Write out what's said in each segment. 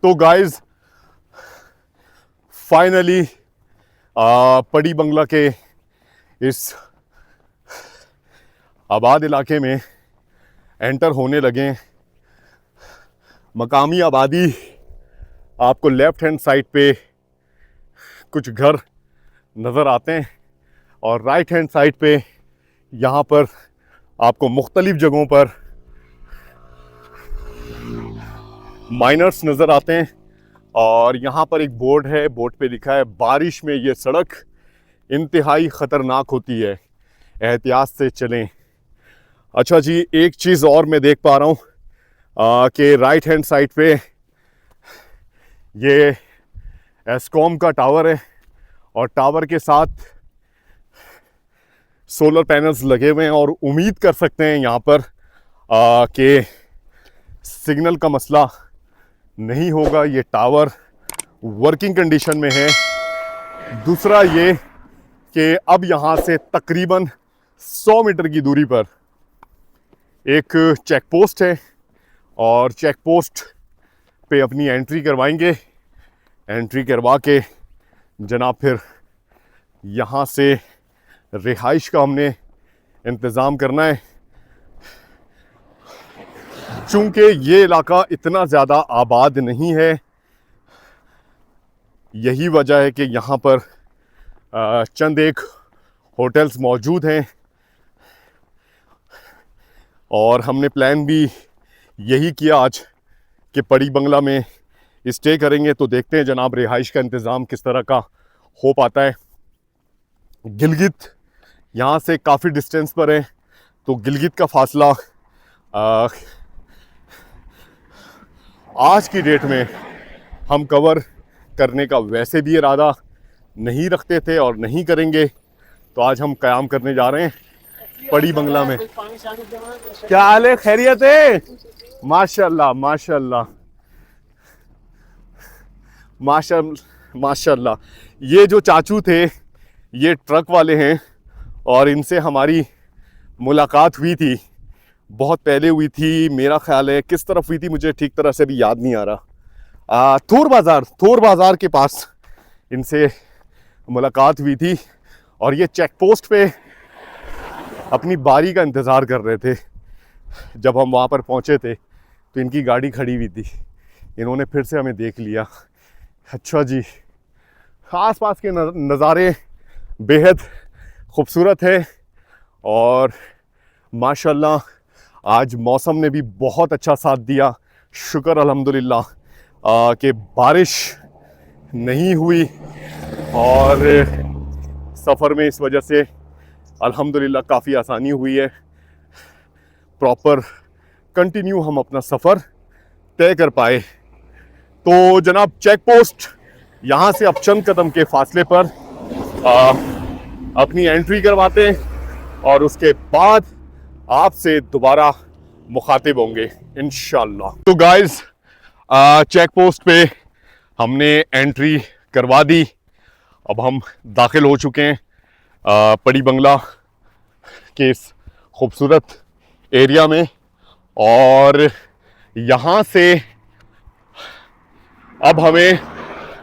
तो guys finally पड़ी बंगला के इस आबाद इलाके में एंटर होने लगे। मकामी आबादी आपको लेफ्ट हैंड साइड पे कुछ घर नज़र आते हैं और राइट हैंड साइड पे यहाँ पर आपको मुख्तलिफ जगहों पर माइनर्स नज़र आते हैं। और यहाँ पर एक बोर्ड है, बोर्ड पे लिखा है बारिश में ये सड़क इंतहाई ख़तरनाक होती है, एहतियात से चलें। अच्छा जी, एक चीज़ और मैं देख पा रहा हूँ कि राइट हैंड साइड पे ये एस्कॉम का टावर है और टावर के साथ सोलर पैनल्स लगे हुए हैं और उम्मीद कर सकते हैं यहाँ पर कि सिग्नल का मसला नहीं होगा। ये टावर वर्किंग कंडीशन में है। दूसरा ये कि अब यहाँ से तकरीबन 100 मीटर की दूरी पर एक चेक पोस्ट है और चेक पोस्ट पे अपनी एंट्री करवाएंगे। एंट्री करवा के जनाब फिर यहाँ से रिहाइश का हमने इंतज़ाम करना है। चूँकि ये इलाका इतना ज़्यादा आबाद नहीं है, यही वजह है कि यहाँ पर चंद एक होटल्स मौजूद हैं और हमने प्लान भी यही किया आज कि पड़ी बंगला में स्टे करेंगे। तो देखते हैं जनाब रिहाइश का इंतज़ाम किस तरह का हो पाता है। गिलगित यहाँ से काफ़ी डिस्टेंस पर है, तो गिलगित का फासला आज की डेट में हम कवर करने का वैसे भी इरादा नहीं रखते थे और नहीं करेंगे। तो आज हम क़याम करने जा रहे हैं पड़ी बंगला में। क्या हाल है, खैरियत है? माशाल्लाह माशाल्लाह माशाल्लाह। ये जो चाचू थे ये ट्रक वाले हैं और इनसे हमारी मुलाकात हुई थी, बहुत पहले हुई थी। मेरा ख्याल है किस तरफ हुई थी मुझे ठीक तरह से भी याद नहीं आ रहा। थोर बाज़ार के पास इनसे मुलाकात हुई थी और ये चेक पोस्ट पे अपनी बारी का इंतज़ार कर रहे थे। जब हम वहाँ पर पहुँचे थे तो इनकी गाड़ी खड़ी हुई थी, इन्होंने फिर से हमें देख लिया। अच्छा जी, आस पास के नज़ारे बेहद खूबसूरत है और माशाल्लाह आज मौसम ने भी बहुत अच्छा साथ दिया। शुक्र अल्हम्दुलिल्लाह कि बारिश नहीं हुई और सफ़र में इस वजह से अल्हम्दुलिल्लाह काफ़ी आसानी हुई है। प्रॉपर कंटिन्यू हम अपना सफ़र तय कर पाए। तो जनाब चेक पोस्ट यहाँ से अब चंद कदम के फासले पर अपनी एंट्री करवाते हैं और उसके बाद आपसे दोबारा मुखातिब होंगे इंशाल्लाह। तो गाइस चेक पोस्ट पे हमने एंट्री करवा दी। अब हम दाखिल हो चुके हैं पड़ी बंगला के इस खूबसूरत एरिया में और यहाँ से अब हमें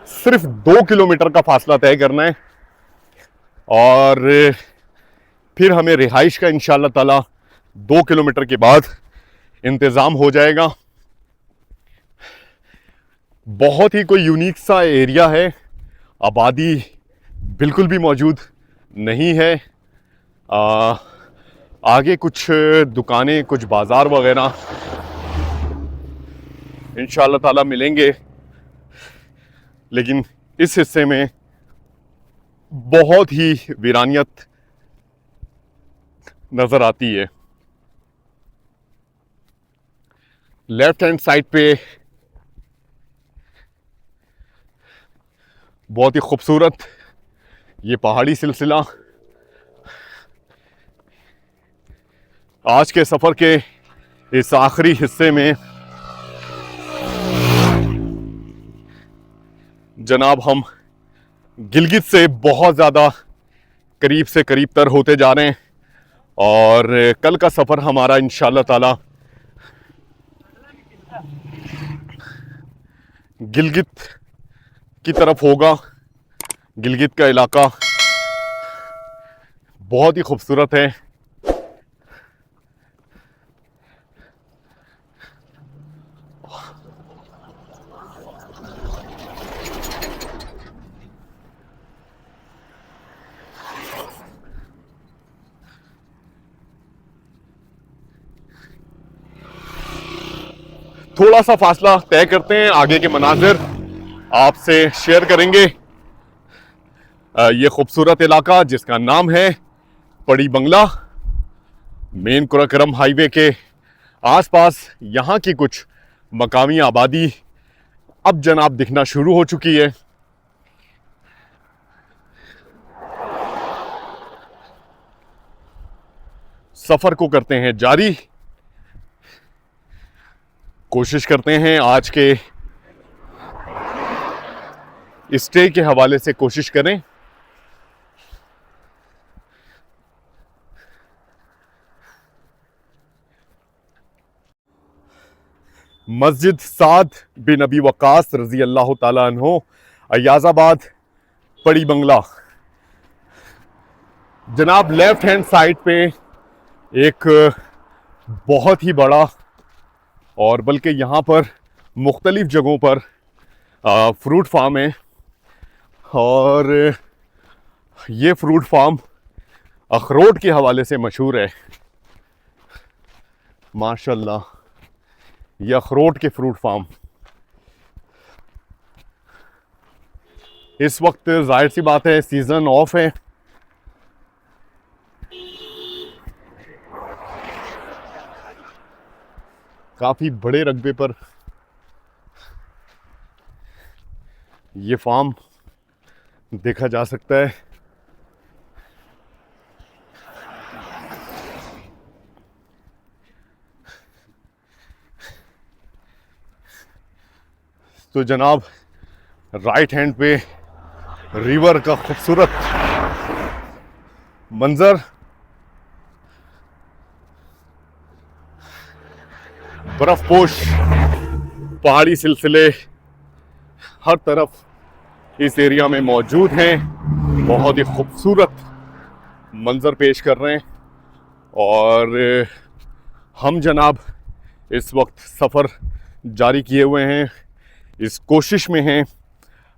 सिर्फ 2 किलोमीटर का फासला तय करना है और फिर हमें रिहाइश का इंशाल्लाह ताला 2 किलोमीटर के बाद इंतज़ाम हो जाएगा। बहुत ही कोई यूनिक सा एरिया है, आबादी बिल्कुल भी मौजूद नहीं है। आगे कुछ दुकानें, कुछ बाज़ार वगैरह इंशाल्लाह ताला मिलेंगे, लेकिन इस हिस्से में बहुत ही वीरानियत नज़र आती है। लेफ्ट हैंड साइड पे बहुत ही खूबसूरत ये पहाड़ी सिलसिला। आज के सफ़र के इस आखिरी हिस्से में जनाब हम गिलगित से बहुत ज़्यादा करीब से करीब तर होते जा रहे हैं और कल का सफ़र हमारा इंशाल्लाह ताला गिलगित की तरफ होगा। गिलगित का इलाका बहुत ही खूबसूरत है। थोड़ा सा फासला तय करते हैं, आगे के मनाजिर आपसे शेयर करेंगे। ये खूबसूरत इलाका जिसका नाम है पड़ी बंगला, मेन कुराकरम हाईवे के आसपास यहाँ की कुछ मकामी आबादी अब जनाब दिखना शुरू हो चुकी है। सफर को करते हैं जारी, कोशिश करते हैं आज के स्टे के हवाले से कोशिश करें। मस्जिद साद बिन अबी वक्कास रजी अल्लाह ताला अन्हो, अयाज़ाबाद, पड़ी बंगला। जनाब लेफ्ट हैंड साइड पे एक बहुत ही बड़ा, और बल्कि यहाँ पर मुख्तलिफ जगहों पर फ्रूट फार्म है, और ये फ्रूट फार्म अखरोट के हवाले से मशहूर है। माशाल्लाह, ये अखरोट के फ्रूट फार्म इस वक्त जाहिर सी बात है सीज़न ऑफ है। काफ़ी बड़े रकबे पर ये फार्म देखा जा सकता है। तो जनाब राइट हैंड पे रिवर का खूबसूरत मंजर, बर्फपोश पहाड़ी सिलसिले हर तरफ इस एरिया में मौजूद हैं, बहुत ही खूबसूरत मंजर पेश कर रहे हैं। और हम जनाब इस वक्त सफ़र जारी किए हुए हैं, इस कोशिश में हैं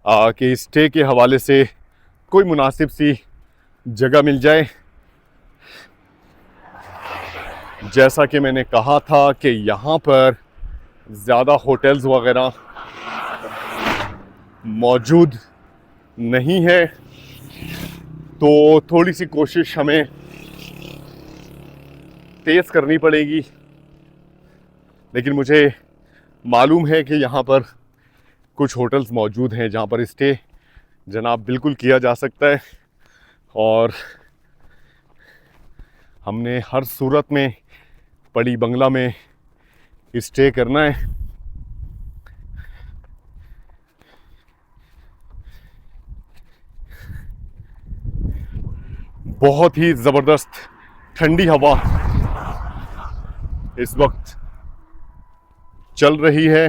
कि स्टे के हवाले से कोई मुनासिब सी जगह मिल जाए। जैसा कि मैंने कहा था कि यहाँ पर ज़्यादा होटल्स वगैरह मौजूद नहीं है, तो थोड़ी सी कोशिश हमें तेज़ करनी पड़ेगी। लेकिन मुझे मालूम है कि यहाँ पर कुछ होटल्स मौजूद हैं जहाँ पर स्टे जनाब बिल्कुल किया जा सकता है, और हमने हर सूरत में पड़ी बंगला में स्टे करना है। बहुत ही ज़बरदस्त ठंडी हवा इस वक्त चल रही है।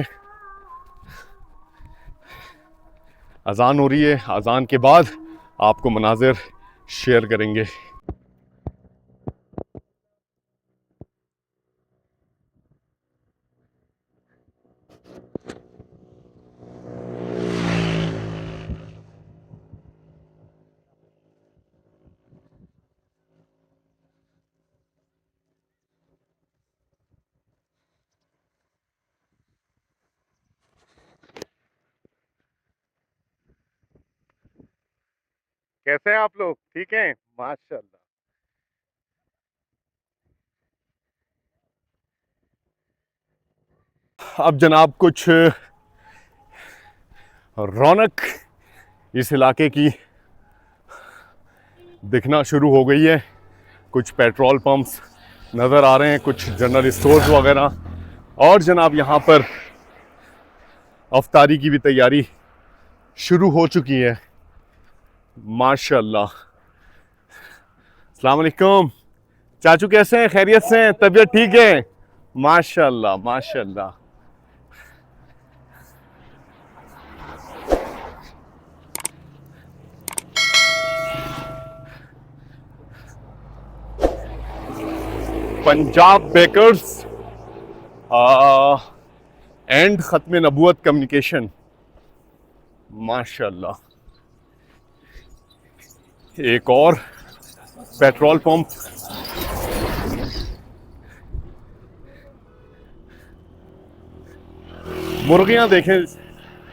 अज़ान हो रही है, अज़ान के बाद आपको मनाज़िर शेयर करेंगे। कैसे हैं आप लोग? ठीक हैं? माशाल्लाह। अब जनाब कुछ रौनक इस इलाके की दिखना शुरू हो गई है। कुछ पेट्रोल पंप्स नज़र आ रहे हैं, कुछ जनरल स्टोर्स वगैरह, और जनाब यहाँ पर अफ्तारी की भी तैयारी शुरू हो चुकी है। माशाल्लाह। अस्सलाम वालेकुम चाचू, कैसे हैं? खैरियत से हैं? तबीयत ठीक है? माशाल्लाह माशाल्लाह। पंजाब बेकर्स एंड ख़त्म नबूवत कम्युनिकेशन, माशाल्लाह। एक और पेट्रोल पंप, मुर्गियां देखें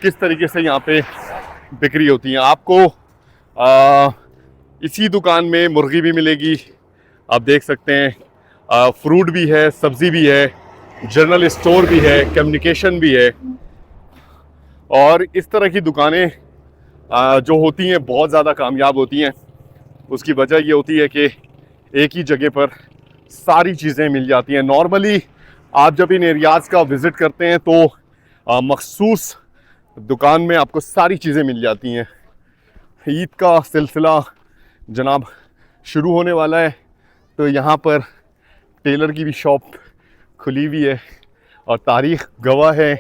किस तरीके से यहाँ पे बिक्री होती हैं। आपको इसी दुकान में मुर्गी भी मिलेगी, आप देख सकते हैं, फ्रूट भी है, सब्ज़ी भी है, जनरल स्टोर भी है, कम्युनिकेशन भी है। और इस तरह की दुकानें जो होती हैं बहुत ज़्यादा कामयाब होती हैं। उसकी वजह ये होती है कि एक ही जगह पर सारी चीज़ें मिल जाती हैं। नॉर्मली आप जब इन एरियाज़ का विज़िट करते हैं तो मखसूस दुकान में आपको सारी चीज़ें मिल जाती हैं। ईद का सिलसिला जनाब शुरू होने वाला है, तो यहाँ पर टेलर की भी शॉप खुली हुई है और तारीख़ गवाह है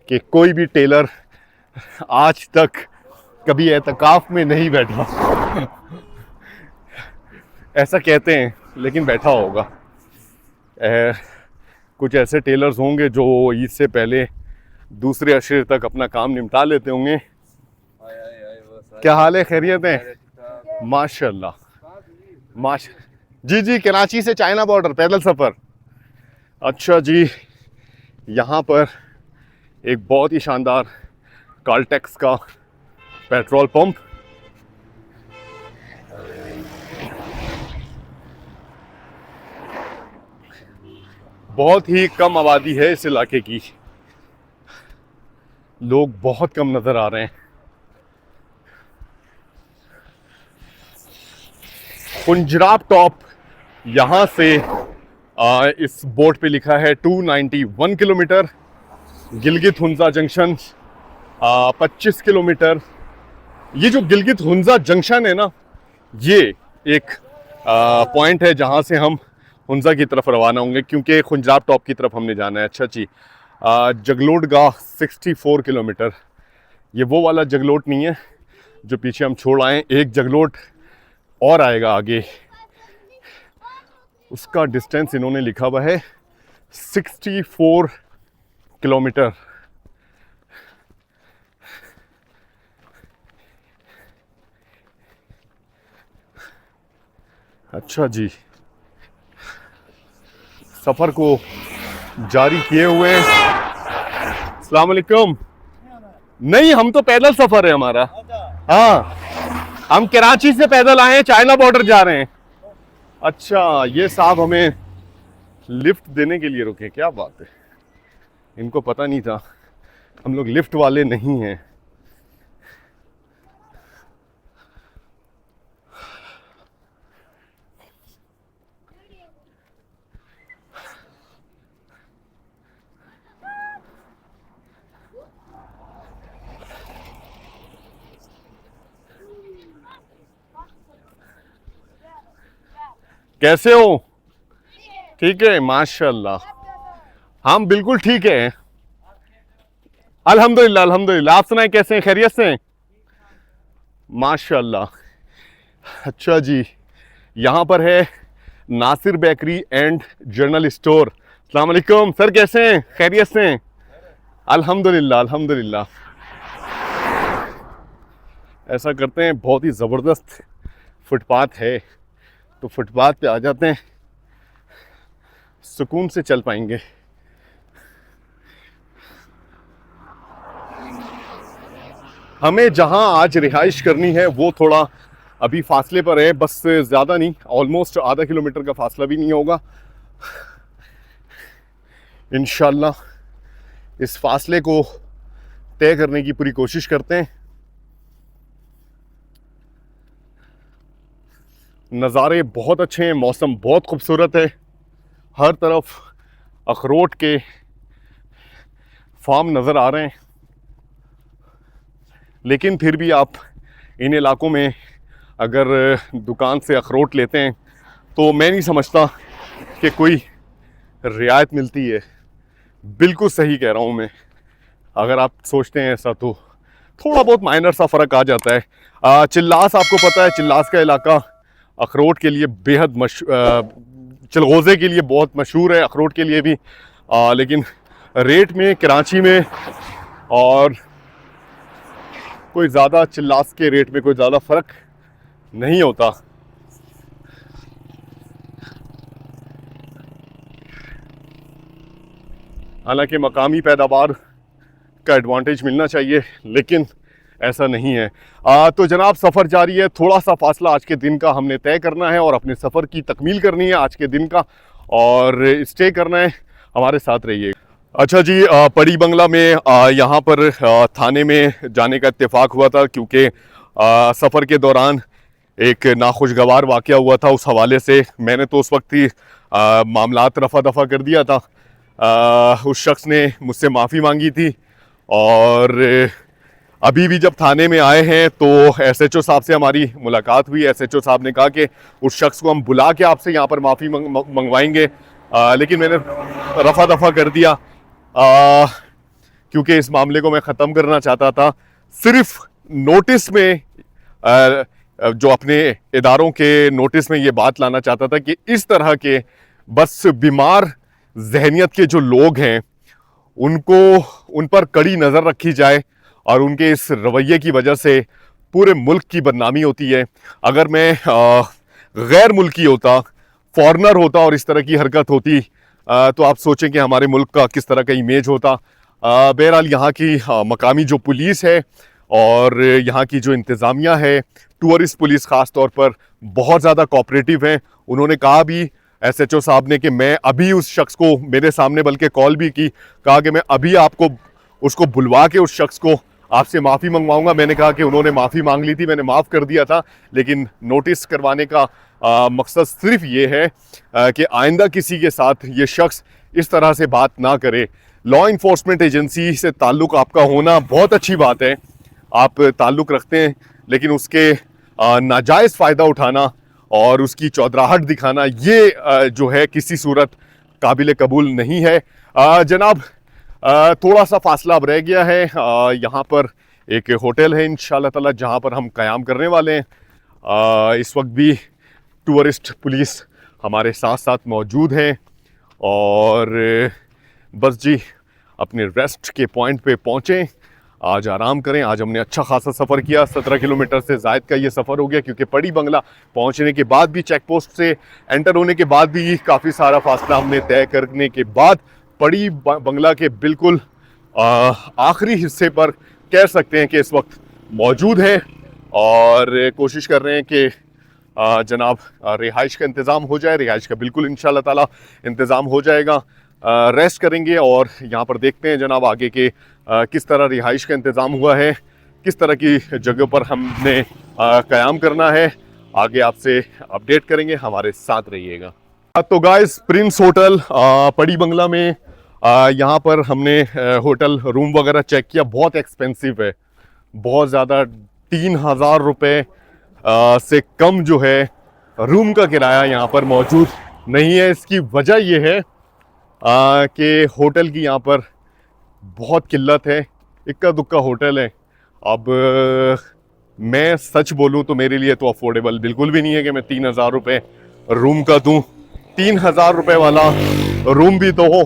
कि कोई भी टेलर आज तक कभी एतकाफ़ में नहीं बैठा। ऐसा कहते हैं, लेकिन बैठा होगा। कुछ ऐसे टेलर्स होंगे जो ईद से पहले दूसरे अशरे तक अपना काम निपटा लेते होंगे। क्या हाल है, खैरियत है? माशाल्लाह, जी जी, कराची से चाइना बॉर्डर पैदल सफ़र। अच्छा जी, यहाँ पर एक बहुत ही शानदार काल्टेक्स का पेट्रोल पंप। बहुत ही कम आबादी है इस इलाके की, लोग बहुत कम नज़र आ रहे हैं। पंजाब टॉप यहाँ से इस बोर्ड पे लिखा है 291 kilometre. Gilgit Hunza junction 25 kilometre. ये जो गिलगित हुंजा जंक्शन है ना, ये एक पॉइंट है जहाँ से हम हुंजा की तरफ रवाना होंगे, क्योंकि पंजाब टॉप की तरफ हमने जाना है। अच्छा जी, जगलोट गाह 64 किलोमीटर। ये वो वाला जगलोट नहीं है जो पीछे हम छोड़ आए, एक जगलोट और आएगा आगे, उसका डिस्टेंस इन्होंने लिखा हुआ है 64 किलोमीटर। अच्छा जी, सफ़र को जारी किए हुए। अस्सलाम वालेकुम। नहीं, हम तो पैदल सफ़र है हमारा। हाँ, हम कराची से पैदल आए हैं, चाइना बॉर्डर जा रहे हैं। अच्छा, ये साहब हमें लिफ्ट देने के लिए रुके, क्या बात है, इनको पता नहीं था हम लोग लिफ्ट वाले नहीं हैं। कैसे हो? ठीक है, माशाल्लाह। हम बिल्कुल ठीक है, अल्हम्दुलिल्लाह अल्हम्दुलिल्लाह। आप सुनाए, कैसे हैं, खैरियत से हैं? माशाल्लाह। अच्छा जी, यहाँ पर है Nasir bakery and general store. अस्सलाम वालेकुम सर, कैसे हैं, खैरियत से हैं? अल्हम्दुलिल्लाह अल्हम्दुलिल्लाह। ऐसा करते हैं, बहुत ही ज़बरदस्त फुटपाथ है, तो फुटपाथ पे आ जाते हैं, सुकून से चल पाएंगे। हमें जहां आज रिहाइश करनी है वो थोड़ा अभी फासले पर है, बस ज़्यादा नहीं, ऑलमोस्ट आधा किलोमीटर का फासला भी नहीं होगा। इंशाल्लाह इस फासले को तय करने की पूरी कोशिश करते हैं। नज़ारे बहुत अच्छे हैं, मौसम बहुत खूबसूरत है, हर तरफ अखरोट के फार्म नज़र आ रहे हैं। लेकिन फिर भी आप इन इलाकों में अगर दुकान से अखरोट लेते हैं तो मैं नहीं समझता कि कोई रियायत मिलती है। बिल्कुल सही कह रहा हूँ मैं, अगर आप सोचते हैं ऐसा तो थोड़ा बहुत माइनर सा फ़र्क आ जाता है। चिल्लास, आपको पता है चिल्लास का इलाका अखरोट के लिए बेहद चिलगोज़े के लिए बहुत मशहूर है, अखरोट के लिए भी, लेकिन रेट में कराची में और कोई ज़्यादा चिल्लास के रेट में कोई ज़्यादा फ़र्क नहीं होता। हालांकि मकामी पैदावार का एडवांटेज मिलना चाहिए, लेकिन ऐसा नहीं है। तो जनाब सफ़र जारी है, थोड़ा सा फासला आज के दिन का हमने तय करना है और अपने सफ़र की तकमील करनी है आज के दिन का, और स्टे करना है। हमारे साथ रहिए। अच्छा जी, पड़ी बंगला में यहाँ पर थाने में जाने का इत्तेफाक हुआ था, क्योंकि सफ़र के दौरान एक नाखुशगवार वाक़या हुआ था। उस हवाले से मैंने तो उस वक्त ही मामलात रफ़ा दफ़ा कर दिया था। उस शख्स ने मुझसे माफ़ी मांगी थी, और अभी भी जब थाने में आए हैं तो SHO साहब से हमारी मुलाकात हुई। SHO साहब ने कहा कि उस शख्स को हम बुला के आपसे यहाँ पर माफ़ी मंगवाएंगे, लेकिन मैंने रफ़ा दफ़ा कर दिया, क्योंकि इस मामले को मैं ख़त्म करना चाहता था। सिर्फ नोटिस में जो अपने इदारों के नोटिस में ये बात लाना चाहता था कि इस तरह के बस बीमार जहनियत के जो लोग हैं उन पर कड़ी नज़र रखी जाए, और उनके इस रवैये की वजह से पूरे मुल्क की बदनामी होती है। अगर मैं गैर मुल्की होता, फॉरेनर होता और इस तरह की हरकत होती, तो आप सोचें कि हमारे मुल्क का किस तरह का इमेज होता। बहरहाल यहाँ की मकामी जो पुलिस है और यहाँ की जो इंतज़ामिया है, टूरिस्ट पुलिस ख़ास तौर पर, बहुत ज़्यादा कोऑपरेटिव हैं। उन्होंने कहा भी SHO साहब ने कि मैं अभी उस शख्स को, मेरे सामने बल्कि कॉल भी की, कहा कि मैं अभी आपको उसको बुलवा के उस शख्स को आपसे माफ़ी मंगवाऊंगा। मैंने कहा कि उन्होंने माफ़ी मांग ली थी, मैंने माफ़ कर दिया था, लेकिन नोटिस करवाने का मकसद सिर्फ ये है कि आइंदा किसी के साथ ये शख्स इस तरह से बात ना करे। लॉ इन्फोर्समेंट एजेंसी से ताल्लुक़ आपका होना बहुत अच्छी बात है, आप ताल्लुक़ रखते हैं, लेकिन उसके नाजायज़ फ़ायदा उठाना और उसकी चौधराहट दिखाना, ये जो है किसी सूरत काबिल कबूल नहीं है। जनाब थोड़ा सा फासला अब रह गया है। यहाँ पर एक होटल है इंशाअल्लाह ताला जहाँ पर हम क़याम करने वाले हैं। इस वक्त भी टूरिस्ट पुलिस हमारे साथ साथ मौजूद हैं, और बस जी अपने रेस्ट के पॉइंट पे पहुँचें, आज आराम करें। आज हमने अच्छा खासा सफ़र किया, 17 किलोमीटर से ज़ायद का ये सफ़र हो गया, क्योंकि पड़ी बंगला पहुंचने के बाद भी, चेक पोस्ट से एंटर होने के बाद भी काफ़ी सारा फासला हमने तय करने के बाद पड़ी बंगला के बिल्कुल आखिरी हिस्से पर कह सकते हैं कि इस वक्त मौजूद है, और कोशिश कर रहे हैं कि जनाब रिहाइश का इंतज़ाम हो जाए। रिहाइश का बिल्कुल इंशाअल्लाह ताला इंतज़ाम हो जाएगा। रेस्ट करेंगे और यहाँ पर देखते हैं जनाब आगे के किस तरह रिहाइश का इंतज़ाम हुआ है, किस तरह की जगह पर हमने क़याम करना है। आगे आपसे अपडेट करेंगे, हमारे साथ रहिएगा। तो गाइस, प्रिंस होटल पड़ी बंगला में यहाँ पर हमने होटल रूम वगैरह चेक किया, बहुत एक्सपेंसिव है, बहुत ज़्यादा। 3000 रुपये से कम जो है रूम का किराया यहाँ पर मौजूद नहीं है। इसकी वजह यह है कि होटल की यहाँ पर बहुत किल्लत है, इक्का दुक्का होटल है। अब मैं सच बोलूँ तो मेरे लिए तो अफोर्डेबल बिल्कुल भी नहीं है कि मैं 3000 रुपये रूम का दूँ। 3000 रुपये वाला रूम भी तो हो।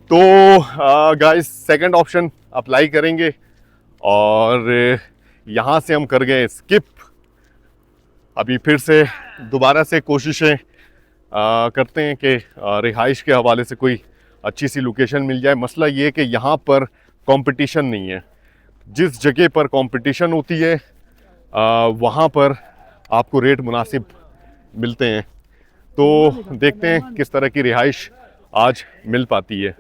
तो गाइस सेकंड ऑप्शन अप्लाई करेंगे, और यहाँ से हम कर गए स्किप। अभी फिर से दोबारा से कोशिशें करते हैं कि रिहाइश के हवाले से कोई अच्छी सी लोकेशन मिल जाए। मसला ये है कि यहाँ पर कंपटीशन नहीं है। जिस जगह पर कंपटीशन होती है वहाँ पर आपको रेट मुनासिब मिलते हैं। तो देखते हैं किस तरह की रिहाइश आज मिल पाती है।